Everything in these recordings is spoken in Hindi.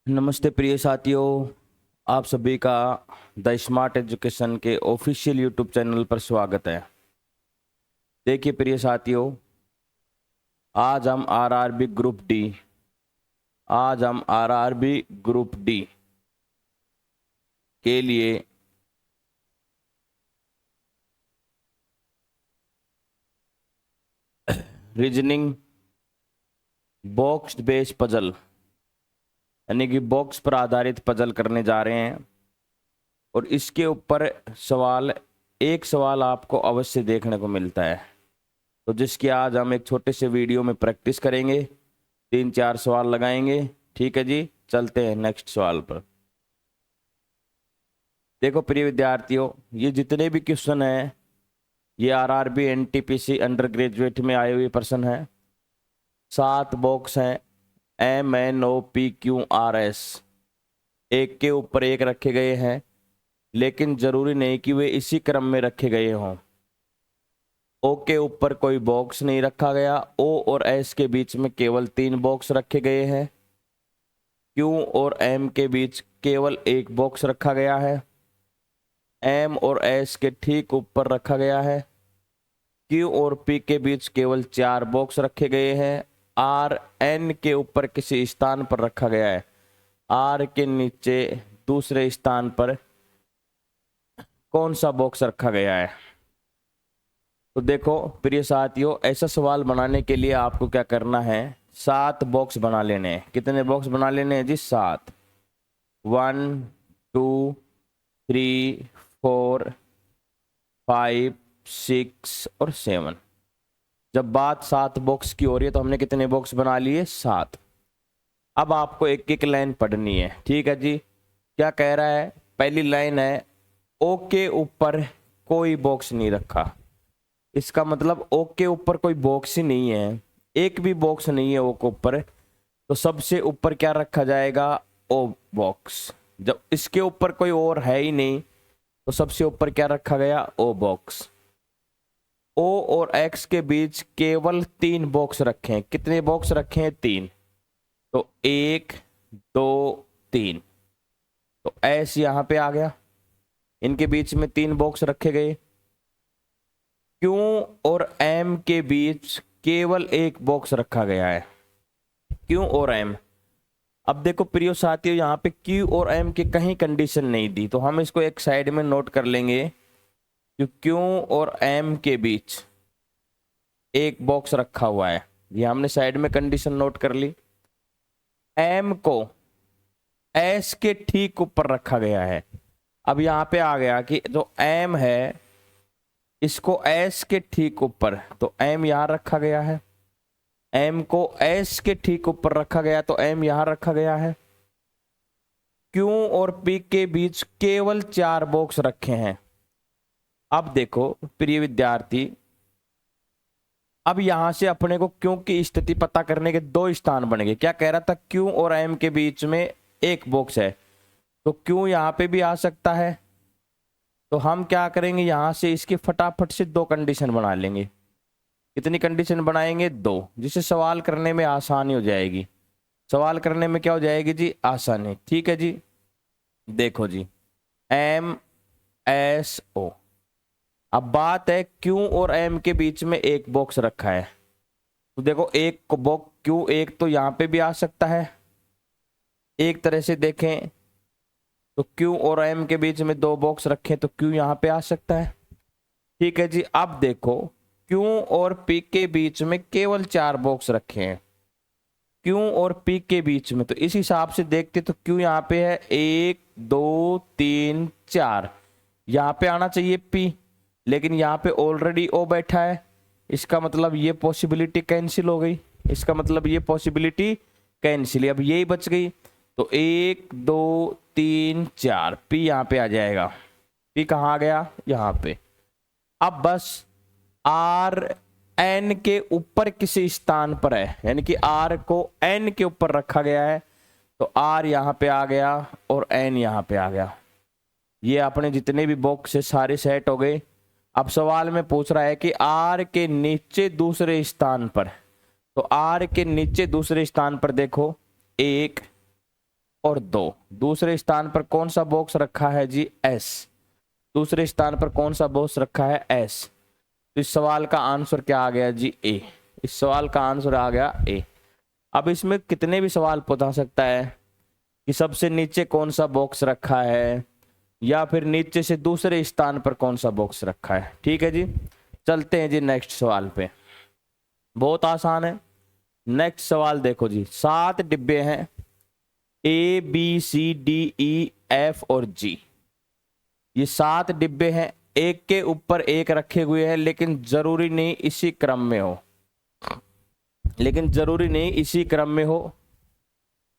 नमस्ते प्रिय साथियों, आप सभी का द स्मार्ट एजुकेशन के ऑफिशियल यूट्यूब चैनल पर स्वागत है। देखिए प्रिय साथियों, आज हम आरआरबी ग्रुप डी के लिए रीजनिंग बॉक्स बेस्ड पजल यानी कि बॉक्स पर आधारित पजल करने जा रहे हैं। और इसके ऊपर एक सवाल आपको अवश्य देखने को मिलता है, तो जिसकी आज हम एक छोटे से वीडियो में प्रैक्टिस करेंगे। 3-4 सवाल लगाएंगे। ठीक है जी, चलते हैं नेक्स्ट सवाल पर। देखो प्रिय विद्यार्थियों, ये जितने भी क्वेश्चन हैं ये आरआरबी एनटीपीसी अंडर ग्रेजुएट में आए हुए प्रश्न हैं। 7 बॉक्स हैं, MNOPQRS, एक के ऊपर एक रखे गए हैं, लेकिन जरूरी नहीं कि वे इसी क्रम में रखे गए हों। ओ के ऊपर कोई बॉक्स नहीं रखा गया। ओ और एस के बीच में केवल 3 बॉक्स रखे गए हैं। क्यू और एम के बीच केवल 1 बॉक्स रखा गया है। एम और एस के ठीक ऊपर रखा गया है। क्यू और पी के बीच केवल 4 बॉक्स रखे गए हैं। आर एन के ऊपर किसी स्थान पर रखा गया है। आर के नीचे दूसरे स्थान पर कौन सा बॉक्स रखा गया है? तो देखो प्रिय साथियों, ऐसा सवाल बनाने के लिए आपको क्या करना है, 7 बॉक्स बना लेने हैं। कितने बॉक्स बना लेने हैं जी? 7। 1 2 3 4 5 6 और 7। जब बात 7 बॉक्स की हो रही है तो हमने कितने बॉक्स बना लिए? 7। अब आपको एक एक लाइन पढ़नी है। ठीक है जी, क्या कह रहा है? पहली लाइन है, ओ के ऊपर कोई बॉक्स नहीं रखा। इसका मतलब ओ के ऊपर कोई बॉक्स ही नहीं है, एक भी बॉक्स नहीं है ओ के ऊपर। तो सबसे ऊपर क्या रखा जाएगा? ओ बॉक्स। जब इसके ऊपर कोई और है ही नहीं तो सबसे ऊपर क्या रखा गया? ओ बॉक्स। ओ और एक्स के बीच केवल 3 बॉक्स रखे हैं। कितने बॉक्स रखे हैं? 3। तो 1 2 3। तो एस यहां पे आ गया, इनके बीच में 3 बॉक्स रखे गए। क्यू और एम के बीच केवल 1 बॉक्स रखा गया है। क्यू और एम। अब देखो प्रियो साथियों, यहाँ पे क्यू और एम की कहीं कंडीशन नहीं दी, तो हम इसको एक साइड में नोट कर लेंगे कि क्यू और एम के बीच 1 बॉक्स रखा हुआ है। ये हमने साइड में कंडीशन नोट कर ली। एम को एस के ठीक ऊपर रखा गया है। अब यहाँ पे आ गया कि जो एम है इसको एस के ठीक ऊपर, तो एम यहां रखा गया है। एम को एस के ठीक ऊपर रखा गया तो एम यहां रखा गया है। क्यू और पी के बीच केवल 4 बॉक्स रखे हैं। अब देखो प्रिय विद्यार्थी, अब यहां से अपने को क्यू की स्थिति पता करने के 2 स्थान बनेंगे। क्या कह रहा था? क्यू और एम के बीच में 1 बॉक्स है, तो क्यू यहां पे भी आ सकता है। तो हम क्या करेंगे, यहां से इसकी फटाफट से 2 कंडीशन बना लेंगे। कितनी कंडीशन बनाएंगे? 2, जिससे सवाल करने में आसानी हो जाएगी। सवाल करने में क्या हो जाएगी जी? आसानी। ठीक है जी, देखो जी, एम एस ओ। अब बात है क्यू और एम के बीच में 1 बॉक्स रखा है, तो देखो एक को बॉक्स क्यू एक तो यहां पे भी आ सकता है। एक तरह से देखें तो क्यू और एम के बीच में 2 बॉक्स रखें तो क्यू यहां पे आ सकता है। ठीक है जी, अब देखो क्यू और पी के बीच में केवल 4 बॉक्स रखे हैं। क्यू और पी के बीच में, तो इस हिसाब से देखते तो क्यू यहाँ पे है 1 2 3 4, यहाँ पे आना चाहिए पी, लेकिन यहाँ पे ऑलरेडी ओ बैठा है। इसका मतलब ये पॉसिबिलिटी कैंसिल हो गई। इसका मतलब ये पॉसिबिलिटी कैंसिल, अब यही बच गई। तो 1 2 3 4 पी यहाँ पे आ जाएगा। पी कहाँ आ गया? यहाँ पे। अब बस आर एन के ऊपर किसी स्थान पर है, यानी कि आर को एन के ऊपर रखा गया है, तो आर यहां पे आ गया और एन यहां पे आ गया। ये अपने जितने भी बॉक्स है सारे सेट हो गए। अब सवाल में पूछ रहा है कि आर के नीचे दूसरे स्थान पर, तो आर के नीचे दूसरे स्थान पर देखो 1 और 2। दूसरे स्थान पर कौन सा बॉक्स रखा है जी? एस। दूसरे स्थान पर कौन सा बॉक्स रखा है? एस। तो इस सवाल का आंसर क्या आ गया जी? ए। इस सवाल का आंसर आ गया ए। अब इसमें कितने भी सवाल पूछा सकता है कि सबसे नीचे कौन सा बॉक्स रखा है, या फिर नीचे से दूसरे स्थान पर कौन सा बॉक्स रखा है। ठीक है जी, चलते हैं जी नेक्स्ट सवाल पे। बहुत आसान है। नेक्स्ट सवाल देखो जी, 7 डिब्बे हैं, A B C D E F और जी। ये 7 डिब्बे हैं, एक के ऊपर एक रखे हुए हैं, लेकिन जरूरी नहीं इसी क्रम में हो, लेकिन जरूरी नहीं इसी क्रम में हो।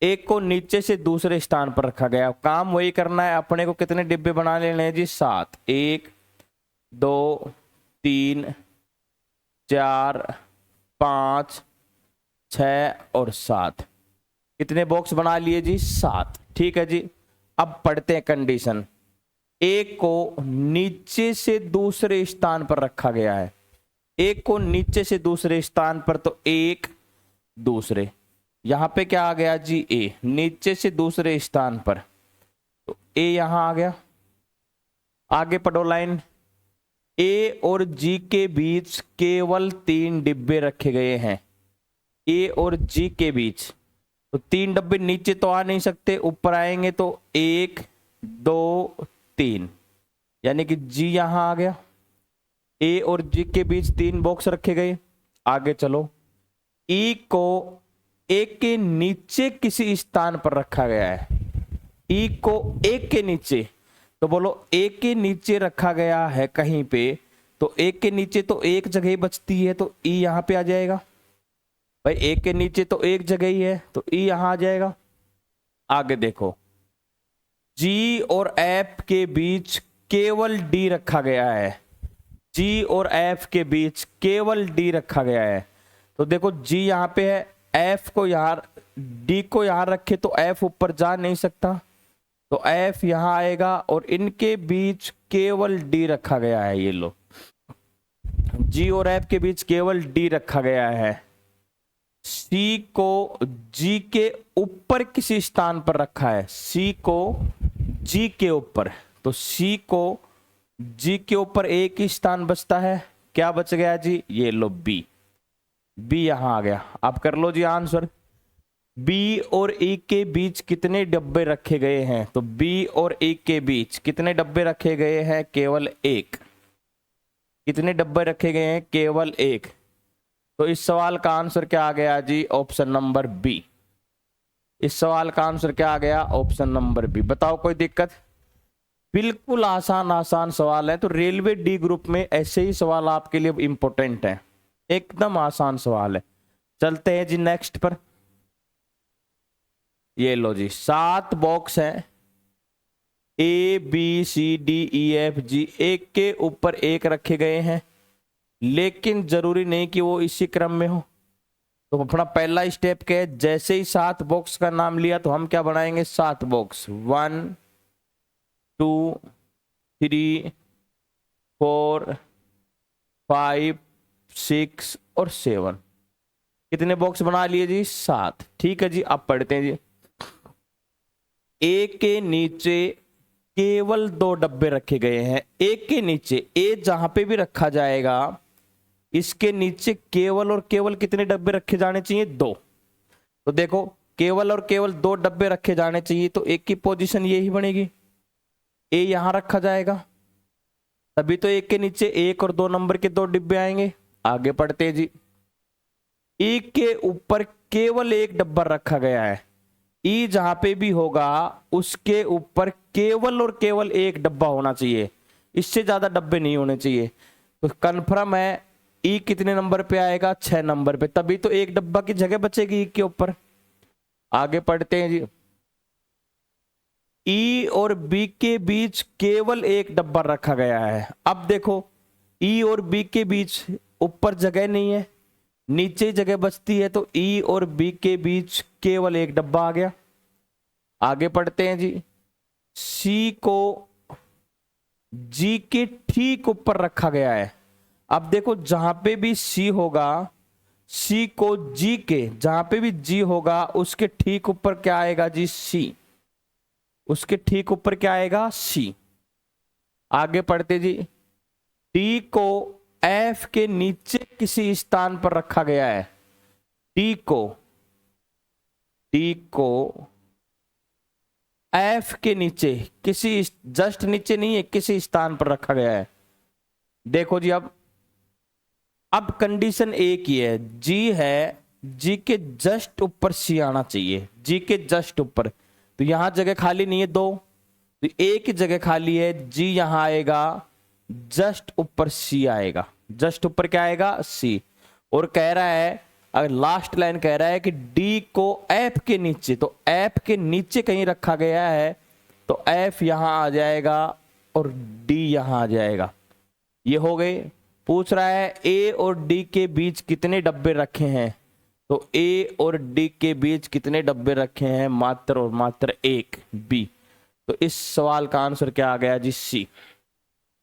एक को नीचे से दूसरे स्थान पर रखा गया। काम वही करना है, अपने को कितने डिब्बे बना लेने हैं जी? 7। 1 2 3 4 5 6 और 7। कितने बॉक्स बना लिए जी? 7। ठीक है जी, अब पढ़ते हैं कंडीशन। एक को नीचे से दूसरे स्थान पर रखा गया है। एक को नीचे से दूसरे स्थान पर, तो एक दूसरे, यहां पे क्या आ गया जी? ए। नीचे से दूसरे स्थान पर, तो ए यहां आ गया। आगे पढ़ो लाइन। ए और जी के बीच केवल 3 डिब्बे रखे गए हैं। ए और जी के बीच, तो 3 डब्बे नीचे तो आ नहीं सकते, ऊपर आएंगे तो 1 2 3, यानी कि जी यहां आ गया। ए और जी के बीच 3 बॉक्स रखे गए। आगे चलो, ई को एक के नीचे किसी स्थान पर रखा गया है। ई को एक के नीचे, तो बोलो एक के नीचे रखा गया है कहीं पे, तो एक के नीचे तो एक जगह ही बचती है, तो ई यहां पे आ जाएगा। भाई एक के नीचे तो एक जगह ही है, तो ई यहां आ जाएगा। आगे देखो, जी और एफ के बीच केवल डी रखा गया है। जी और एफ के बीच केवल डी रखा गया है, तो देखो जी यहां पे है, एफ को यहां, डी को यहां रखे तो एफ ऊपर जा नहीं सकता, तो एफ यहां आएगा, और इनके बीच केवल डी रखा गया है। ये लो, जी और एफ के बीच केवल डी रखा गया है। सी को जी के ऊपर किसी स्थान पर रखा है। सी को जी के ऊपर, तो सी को जी के ऊपर एक ही स्थान बचता है। क्या बच गया जी? ये लो बी। बी यहां आ गया। आप कर लो जी आंसर। बी और ई के बीच कितने डब्बे रखे गए हैं? तो बी और ई के बीच कितने डब्बे रखे गए हैं? केवल एक। कितने डब्बे रखे गए हैं? केवल एक। तो इस सवाल का आंसर क्या आ गया जी? Option number B. इस सवाल का आंसर क्या आ गया? Option number B. बताओ कोई दिक्कत? बिल्कुल आसान आसान सवाल है, तो रेलवे डी ग्रुप में ऐसे ही सवाल आपके लिए इंपॉर्टेंट है, एकदम आसान सवाल है। चलते हैं जी नेक्स्ट पर। ये लो जी, 7 बॉक्स हैं, A B C D E F G, एक के ऊपर एक रखे गए हैं, लेकिन जरूरी नहीं कि वो इसी क्रम में हो। तो अपना पहला स्टेप क्या है? जैसे ही 7 बॉक्स का नाम लिया तो हम क्या बनाएंगे? 7 बॉक्स, 1 2 3 4 5 6 और 7। कितने बॉक्स बना लिए जी? 7। ठीक है जी, अब पढ़ते हैं जी। ए के नीचे केवल 2 डब्बे रखे गए हैं। एक के नीचे, ए जहां पे भी रखा जाएगा, इसके नीचे केवल और केवल कितने डब्बे रखे जाने चाहिए? 2। तो देखो, केवल और केवल 2 डब्बे रखे जाने चाहिए, तो एक की पोजीशन यही बनेगी, ए यहां रखा जाएगा, तभी तो एक के नीचे 1 और 2 नंबर के 2 डिब्बे आएंगे। आगे पढ़ते हैं जी। ई के ऊपर केवल एक डब्बा रखा गया है। ई जहां पे भी होगा उसके ऊपर केवल और केवल एक डब्बा होना चाहिए, इससे ज्यादा डब्बे नहीं होने चाहिए। तो कंफर्म है ई कितने नंबर पे आएगा? 6 नंबर पे, तभी तो एक डब्बा की जगह बचेगी ई के ऊपर। आगे पढ़ते हैं जी। ई और बी के बीच केवल एक डब्बा रखा गया है। अब देखो, ई और बी के बीच ऊपर जगह नहीं है, नीचे जगह बचती है, तो ई और बी के बीच केवल एक डब्बा आ गया। आगे पढ़ते हैं जी। सी को जी के ठीक ऊपर रखा गया है। अब देखो, जहां पे भी सी होगा, सी को जी के, जहां पे भी जी होगा उसके ठीक ऊपर क्या आएगा जी? सी। उसके ठीक ऊपर क्या आएगा, सी। आगे पढ़ते जी। डी को एफ के नीचे किसी स्थान पर रखा गया है। डी को एफ के नीचे, किसी जस्ट नीचे नहीं है, किसी स्थान पर रखा गया है। देखो जी, अब कंडीशन एक ही है, जी है, जी के जस्ट ऊपर सी आना चाहिए, जी के जस्ट ऊपर। तो यहां जगह खाली नहीं है दो, तो एक ही जगह खाली है, जी यहां आएगा, जस्ट ऊपर सी आएगा। जस्ट ऊपर क्या आएगा, सी। और कह रहा है, अगर लास्ट लाइन कह रहा है कि डी को एफ के नीचे, तो एफ के नीचे कहीं रखा गया है, तो एफ यहां आ जाएगा और डी यहां आ जाएगा। ये हो गए। पूछ रहा है ए और डी के बीच कितने डब्बे रखे हैं, तो ए और डी के बीच कितने डब्बे रखे हैं, मात्र और मात्र एक, बी। तो इस सवाल का आंसर क्या आ गया जी, सी।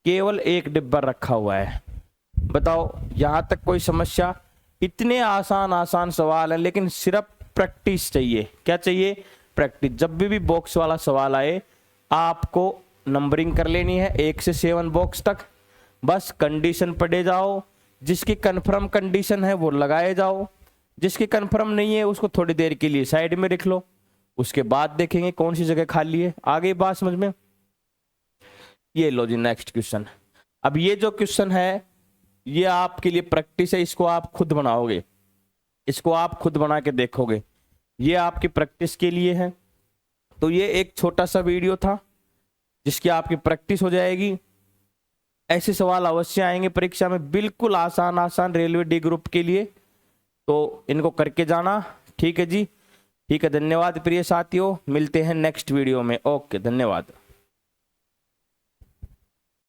केवल एक डिब्बा रखा हुआ है। बताओ यहां तक कोई समस्या? इतने आसान आसान सवाल है, लेकिन सिर्फ प्रैक्टिस चाहिए। क्या चाहिए? प्रैक्टिस। जब भी बॉक्स वाला सवाल आए, आपको नंबरिंग कर लेनी है 1 से 7 बॉक्स तक। बस कंडीशन पढ़े जाओ, जिसकी कंफर्म कंडीशन है वो लगाए जाओ, जिसकी कंफर्म नहीं है उसको थोड़ी देर के लिए साइड में रख लो, उसके बाद देखेंगे कौन सी जगह खाली है। आगे बात समझ में? ये लो जी नेक्स्ट क्वेश्चन। अब ये जो क्वेश्चन है ये आपके लिए प्रैक्टिस है, इसको आप खुद बनाओगे, इसको आप खुद बना के देखोगे, ये आपकी प्रैक्टिस के लिए है। तो ये एक छोटा सा वीडियो था जिसकी आपकी प्रैक्टिस हो जाएगी। ऐसे सवाल अवश्य आएंगे परीक्षा में, बिल्कुल आसान आसान रेलवे डी ग्रुप के लिए, तो इनको करके जाना। ठीक है जी, ठीक है। धन्यवाद प्रिय साथियों, मिलते हैं नेक्स्ट वीडियो में। ओके, धन्यवाद।